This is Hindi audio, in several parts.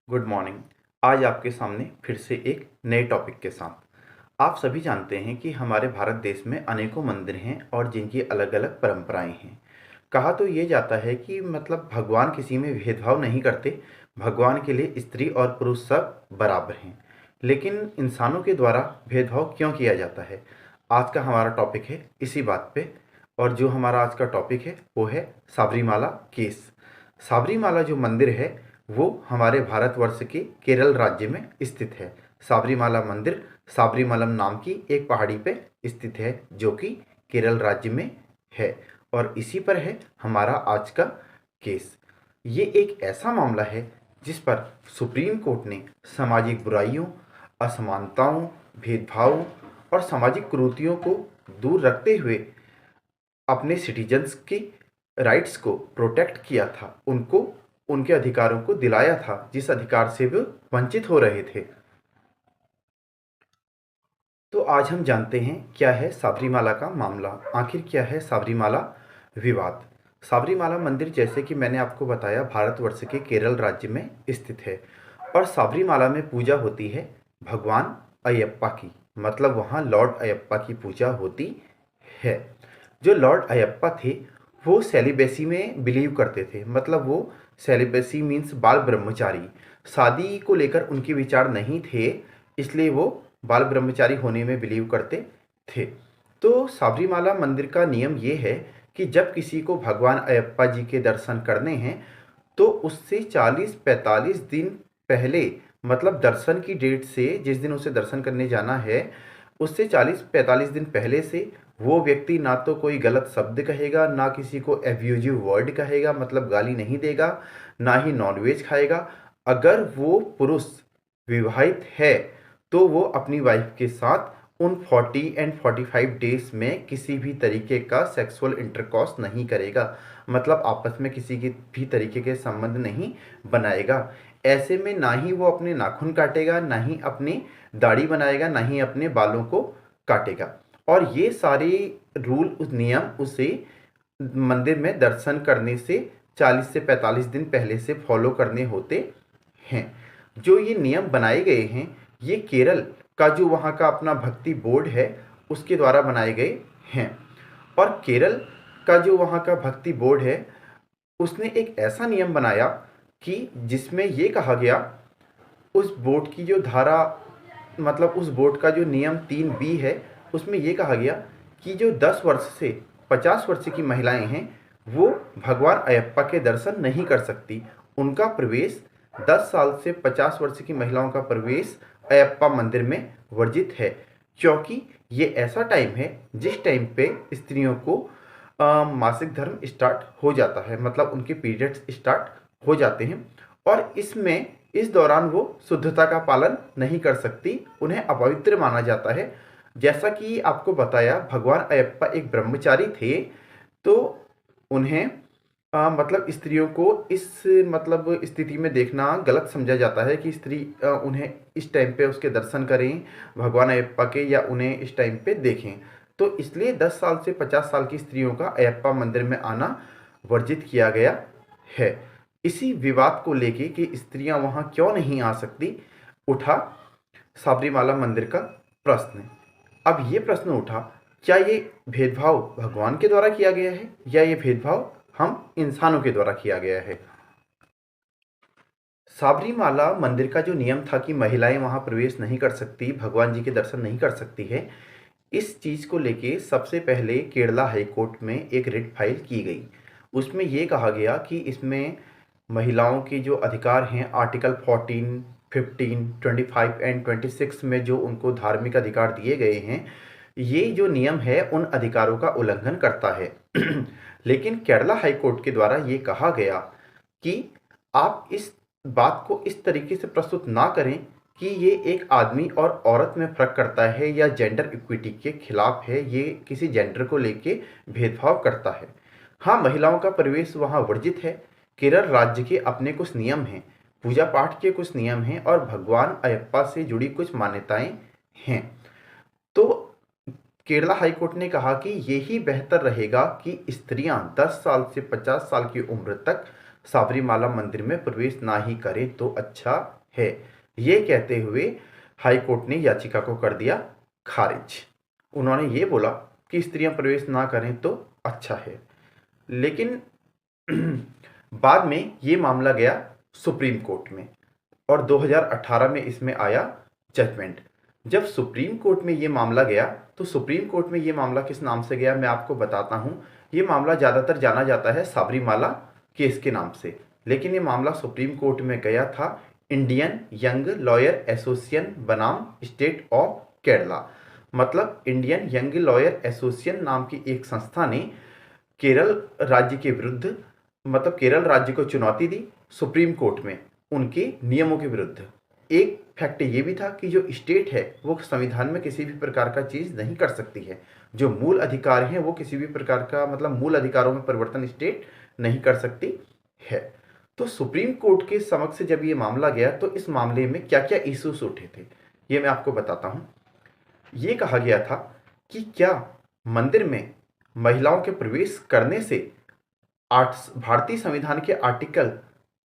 Good morning. आज आपके सामने फिर से एक नए टॉपिक के साथ। आप सभी जानते हैं कि हमारे भारत देश में अनेकों मंदिर हैं और जिनकी अलग अलग परंपराएं हैं। कहा तो ये जाता है कि मतलब भगवान किसी में भेदभाव नहीं करते। भगवान के लिए स्त्री और पुरुष सब बराबर हैं। लेकिन इंसानों के द्वारा भेदभाव क्यों किया जाता है, आज का हमारा टॉपिक है इसी बात पे। और जो हमारा आज का टॉपिक है वो है साबरीमाला केस। साबरीमाला जो मंदिर है वो हमारे भारतवर्ष के केरल राज्य में स्थित है। साबरीमाला मंदिर साबरीमलम नाम की एक पहाड़ी पे स्थित है जो कि केरल राज्य में है। और इसी पर है हमारा आज का केस। ये एक ऐसा मामला है जिस पर सुप्रीम कोर्ट ने सामाजिक बुराइयों, असमानताओं, भेदभाव और सामाजिक कुरीतियों को दूर रखते हुए अपने सिटीजन्स की राइट्स को प्रोटेक्ट किया था, उनको उनके अधिकारों को दिलाया था जिस अधिकार से वो वंचित हो रहे थे। तो आज हम जानते हैं क्या है साबरीमाला का मामला, आखिर क्या है साबरीमाला विवाद। साबरीमाला मंदिर जैसे कि मैंने आपको बताया भारतवर्ष के केरल राज्य में स्थित है और साबरीमाला में पूजा होती है भगवान अयप्पा की, मतलब वहाँ लॉर्ड अयप्पा की पूजा होती है। जो लॉर्ड अयप्पा थे वो सेलिबेसी में बिलीव करते थे, मतलब वो सेलिबेसी मीन्स बाल ब्रह्मचारी, शादी को लेकर उनके विचार नहीं थे, इसलिए वो बाल ब्रह्मचारी होने में बिलीव करते थे। तो साबरीमाला मंदिर का नियम ये है कि जब किसी को भगवान अयप्पा जी के दर्शन करने हैं तो उससे 40-45 दिन पहले, मतलब दर्शन की डेट से जिस दिन उसे दर्शन करने जाना है उससे 40-45 दिन पहले से वो व्यक्ति ना तो कोई गलत शब्द कहेगा, ना किसी को एब्यूजिव वर्ड कहेगा, मतलब गाली नहीं देगा, ना ही नॉनवेज खाएगा। अगर वो पुरुष विवाहित है तो वो अपनी वाइफ के साथ उन 40 एंड 45 डेज में किसी भी तरीके का सेक्सुअल इंटरकॉर्स नहीं करेगा, मतलब आपस में किसी की भी तरीके के संबंध नहीं बनाएगा। ऐसे में ना ही वो अपने नाखून काटेगा, ना ही अपनी दाढ़ी बनाएगा, ना ही अपने बालों को काटेगा। और ये सारे रूल उस नियम उसे मंदिर में दर्शन करने से 40 से 45 दिन पहले से फॉलो करने होते हैं। जो ये नियम बनाए गए हैं ये केरल का जो वहाँ का अपना भक्ति बोर्ड है उसके द्वारा बनाए गए हैं। और केरल का जो वहाँ का भक्ति बोर्ड है उसने एक ऐसा नियम बनाया कि जिसमें ये कहा गया, उस बोर्ड की जो धारा, मतलब उस बोर्ड का जो नियम 3B है उसमें ये कहा गया कि जो 10 वर्ष से 50 वर्ष की महिलाएं हैं वो भगवान अयप्पा के दर्शन नहीं कर सकती। उनका प्रवेश 10 साल से 50 वर्ष की महिलाओं का प्रवेश अयप्पा मंदिर में वर्जित है, क्योंकि ये ऐसा टाइम है जिस टाइम पे स्त्रियों को मासिक धर्म स्टार्ट हो जाता है, मतलब उनके पीरियड्स स्टार्ट हो जाते हैं। और इसमें इस दौरान वो शुद्धता का पालन नहीं कर सकती, उन्हें अपवित्र माना जाता है। जैसा कि आपको बताया भगवान अयप्पा एक ब्रह्मचारी थे, तो उन्हें मतलब स्त्रियों को इस मतलब स्थिति में देखना गलत समझा जाता है कि स्त्री उन्हें इस टाइम पे उसके दर्शन करें भगवान अयप्पा के, या उन्हें इस टाइम पे देखें। तो इसलिए 10 साल से 50 साल की स्त्रियों का अयप्पा मंदिर में आना वर्जित किया गया है। इसी विवाद को लेके कि स्त्रियां वहां क्यों नहीं आ सकती, उठा साबरीमाला मंदिर का प्रश्न। अब ये प्रश्न उठा, क्या ये भेदभाव भगवान के द्वारा किया गया है या ये भेदभाव हम इंसानों के द्वारा किया गया है। साबरीमाला मंदिर का जो नियम था कि महिलाएं वहां प्रवेश नहीं कर सकती, भगवान जी के दर्शन नहीं कर सकती है, इस चीज़ को लेके सबसे पहले केरला हाई कोर्ट में एक रिट फाइल की गई। उसमें ये कहा गया कि इसमें महिलाओं के जो अधिकार हैं आर्टिकल 14, 15, 25 एंड 26 में जो उनको धार्मिक अधिकार दिए गए हैं, ये जो नियम है उन अधिकारों का उल्लंघन करता है। लेकिन केरला हाई कोर्ट के द्वारा ये कहा गया कि आप इस बात को इस तरीके से प्रस्तुत ना करें कि ये एक आदमी और औरत में फ़र्क करता है या जेंडर इक्विटी के खिलाफ है, ये किसी जेंडर को लेके भेदभाव करता है। हाँ, महिलाओं का प्रवेश वहाँ वर्जित है। केरल राज्य के अपने कुछ नियम हैं, पूजा पाठ के कुछ नियम हैं और भगवान अयप्पा से जुड़ी कुछ मान्यताएं हैं। तो केरला हाईकोर्ट ने कहा कि यही बेहतर रहेगा कि स्त्रियां 10 साल से 50 साल की उम्र तक साबरीमाला मंदिर में प्रवेश ना ही करें तो अच्छा है। ये कहते हुए हाई कोर्ट ने याचिका को कर दिया खारिज। उन्होंने ये बोला कि स्त्रियां प्रवेश ना करें तो अच्छा है। लेकिन बाद में ये मामला गया सुप्रीम कोर्ट में और 2018 में इसमें आया जजमेंट। जब सुप्रीम कोर्ट में ये मामला गया तो सुप्रीम कोर्ट में ये मामला किस नाम से गया मैं आपको बताता हूँ। ये मामला ज़्यादातर जाना जाता है साबरीमाला केस के नाम से, लेकिन ये मामला सुप्रीम कोर्ट में गया था इंडियन यंग लॉयर एसोसिएशन बनाम स्टेट ऑफ केरला। मतलब इंडियन यंग लॉयर एसोसिएशन नाम की एक संस्था ने केरल राज्य के विरुद्ध, मतलब केरल राज्य को चुनौती दी सुप्रीम कोर्ट में उनके नियमों के विरुद्ध। एक फैक्ट ये भी था कि जो स्टेट है वो संविधान में किसी भी प्रकार का चीज़ नहीं कर सकती है। जो मूल अधिकार हैं वो किसी भी प्रकार का, मतलब मूल अधिकारों में परिवर्तन स्टेट नहीं कर सकती है। तो सुप्रीम कोर्ट के समक्ष जब ये मामला गया तो इस मामले में क्या क्या इश्यूज उठे थे ये मैं आपको बताता हूँ। ये कहा गया था कि क्या मंदिर में महिलाओं के प्रवेश करने से भारतीय संविधान के आर्टिकल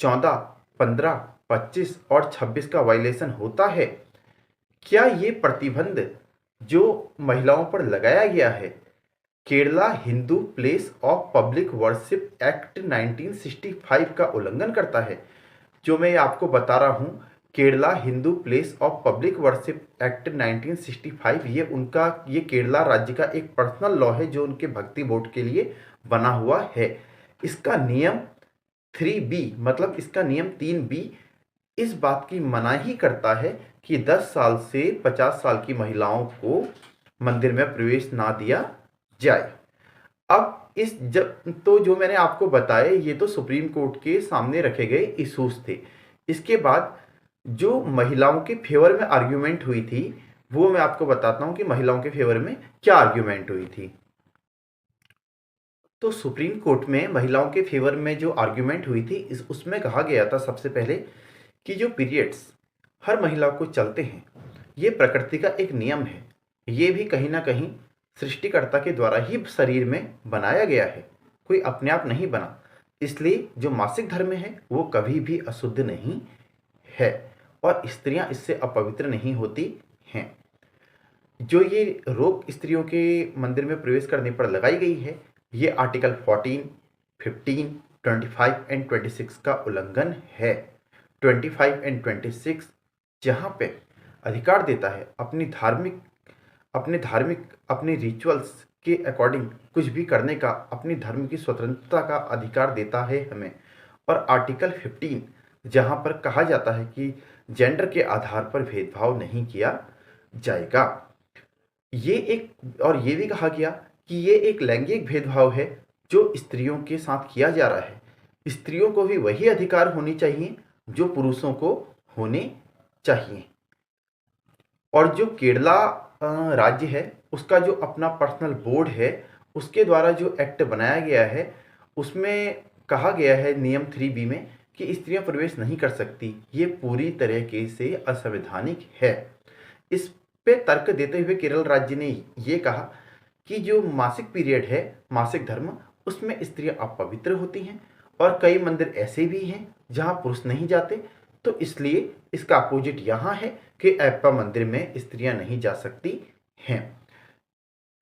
14, 15, 25 और 26 का वायलेशन होता है। क्या ये प्रतिबंध जो महिलाओं पर लगाया गया है Kerala Hindu place of public worship act 1965 का उल्लंघन करता है। जो मैं आपको बता रहा हूँ Kerala Hindu place of public worship act 1965 ये केरला राज्य का एक पर्सनल लॉ है जो उनके भक्ति बोर्ड के लिए बना हुआ है। इसका नियम 3B, मतलब इसका नियम 3B इस बात की मनाही करता है कि 10 साल से 50 साल की महिलाओं को मंदिर में प्रवेश ना दिया जाए। अब जो मैंने आपको बताया ये तो सुप्रीम कोर्ट के सामने रखे गए इश्यूज थे। इसके बाद जो महिलाओं के फेवर में आर्ग्यूमेंट हुई थी वो मैं आपको बताता हूं कि महिलाओं के फेवर में क्या आर्ग्यूमेंट हुई थी। तो सुप्रीम कोर्ट में महिलाओं के फेवर में जो आर्ग्यूमेंट हुई थी उसमें कहा गया था सबसे पहले कि जो पीरियड्स हर महिला को चलते हैं ये प्रकृति का एक नियम है। ये भी कहीं ना कहीं सृष्टिकर्ता के द्वारा ही शरीर में बनाया गया है, कोई अपने आप नहीं बना। इसलिए जो मासिक धर्म है वो कभी भी अशुद्ध नहीं है और स्त्रियां इससे अपवित्र नहीं होती हैं। जो ये रोक स्त्रियों के मंदिर में प्रवेश करने पर लगाई गई है ये आर्टिकल 14, 15, 25 एंड 26 का उल्लंघन है। 25 एंड 26 जहाँ पे अधिकार देता है अपने रिचुअल्स के अकॉर्डिंग कुछ भी करने का, अपनी धर्म की स्वतंत्रता का अधिकार देता है हमें। और आर्टिकल 15 जहाँ पर कहा जाता है कि जेंडर के आधार पर भेदभाव नहीं किया जाएगा। और ये भी कहा गया कि ये एक लैंगिक भेदभाव है जो स्त्रियों के साथ किया जा रहा है। स्त्रियों को भी वही अधिकार होने चाहिए जो पुरुषों को होने चाहिए। और जो केरला राज्य है उसका जो अपना पर्सनल बोर्ड है उसके द्वारा जो एक्ट बनाया गया है उसमें कहा गया है नियम 3B में कि स्त्रियां प्रवेश नहीं कर सकती। ये पूरी तरीके से असंवैधानिक है। इस पे तर्क देते हुए केरल राज्य ने ये कहा कि जो मासिक पीरियड है, मासिक धर्म, उसमें स्त्रियां अपवित्र होती हैं और कई मंदिर ऐसे भी हैं जहां पुरुष नहीं जाते। तो इसलिए इसका अपोजिट यहाँ है कि अयप्पा मंदिर में स्त्रियां नहीं जा सकती हैं।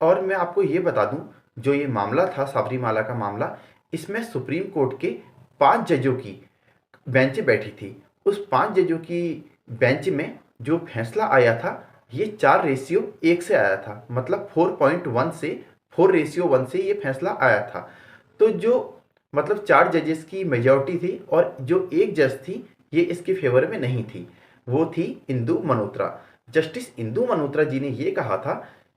और मैं आपको ये बता दूं जो ये मामला था साबरीमाला का मामला, इसमें सुप्रीम कोर्ट के 5 जजों की बेंच बैठी थी। उस 5 जजों की बेंच में जो फैसला आया था ये 4:1 से आया था। मतलब 4.1 से 4:1 से ये फैसला आया था। तो जो मतलब 4 जजेस की मेजॉरिटी थी और जो एक जज थी ये इसके फेवर में नहीं थी, वो थी इंदु मल्होत्रा। जस्टिस इंदु मल्होत्रा जी ने ये कहा था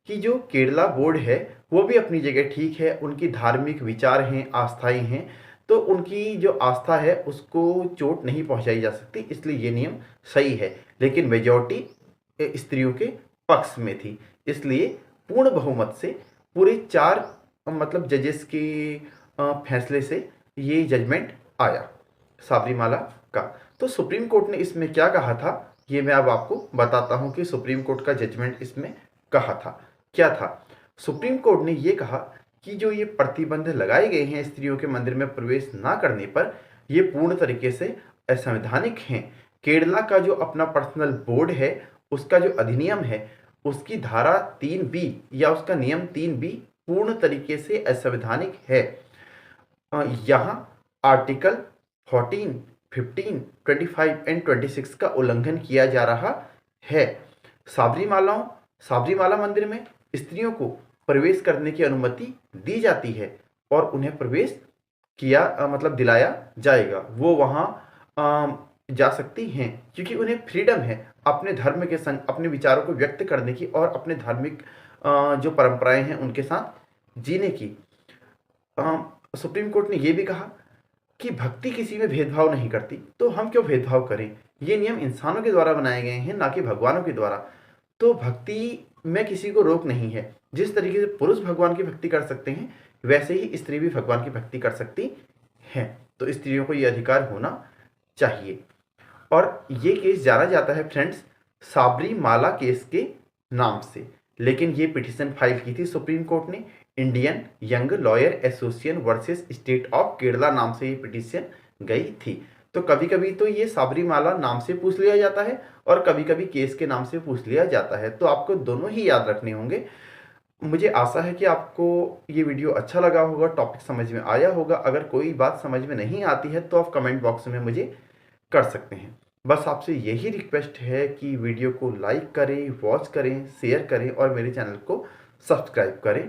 कि जो केरला बोर्ड है वो भी अपनी जगह ठीक है, उनकी धार्मिक विचार हैं, आस्थाएं हैं, तो उनकी जो आस्था है उसको चोट नहीं पहुंचाई जा सकती, इसलिए ये नियम सही है। लेकिन मेजॉरिटी स्त्रियों के पक्ष में थी, इसलिए पूर्ण बहुमत से पूरे 4 मतलब जजेस के फैसले से ये जजमेंट आया साबरीमाला का। तो सुप्रीम कोर्ट ने इसमें क्या कहा था ये मैं अब आपको बताता हूं कि सुप्रीम कोर्ट का जजमेंट इसमें कहा था क्या था। सुप्रीम कोर्ट ने ये कहा कि जो ये प्रतिबंध लगाए गए हैं स्त्रियों के मंदिर में प्रवेश ना करने पर, ये पूर्ण तरीके से असंवैधानिक हैं। केरला का जो अपना पर्सनल बोर्ड है, उसका जो अधिनियम है, उसकी धारा 3B या उसका नियम 3B पूर्ण तरीके से असंवैधानिक है। यहाँ आर्टिकल 14, 15, 25 एंड 26 का उल्लंघन किया जा रहा है। साबरीमाला मंदिर में स्त्रियों को प्रवेश करने की अनुमति दी जाती है और उन्हें प्रवेश मतलब दिलाया जाएगा। वो वहाँ जा सकती हैं क्योंकि उन्हें फ्रीडम है अपने धर्म के संग अपने विचारों को व्यक्त करने की और अपने धार्मिक जो परंपराएं हैं उनके साथ जीने की। सुप्रीम कोर्ट ने यह भी कहा कि भक्ति किसी में भेदभाव नहीं करती, तो हम क्यों भेदभाव करें। ये नियम इंसानों के द्वारा बनाए गए हैं, ना कि भगवानों के द्वारा। तो भक्ति में किसी को रोक नहीं है। जिस तरीके से पुरुष भगवान की भक्ति कर सकते हैं, वैसे ही स्त्री भी भगवान की भक्ति कर सकती है। तो स्त्रियों को ये अधिकार होना चाहिए। और ये केस जाना जाता है फ्रेंड्स साबरीमाला केस के नाम से। लेकिन ये पिटीशन फाइल की थी सुप्रीम कोर्ट ने, Indian young lawyer association versus state of Kerala नाम से ये पिटीशन गई थी। तो कभी कभी तो ये साबरीमाला नाम से पूछ लिया जाता है और कभी कभी केस के नाम से पूछ लिया जाता है। तो आपको दोनों ही याद रखने होंगे। मुझे आशा है कि आपको ये वीडियो अच्छा लगा होगा, टॉपिक समझ में आया होगा। अगर कोई बात समझ में नहीं आती है तो आप कमेंट बॉक्स में मुझे कर सकते हैं। बस आपसे यही रिक्वेस्ट है कि वीडियो को लाइक करें, वॉच करें, शेयर करें और मेरे चैनल को सब्सक्राइब करें।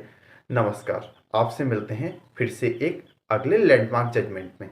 नमस्कार। आपसे मिलते हैं फिर से एक अगले लैंडमार्क जजमेंट में।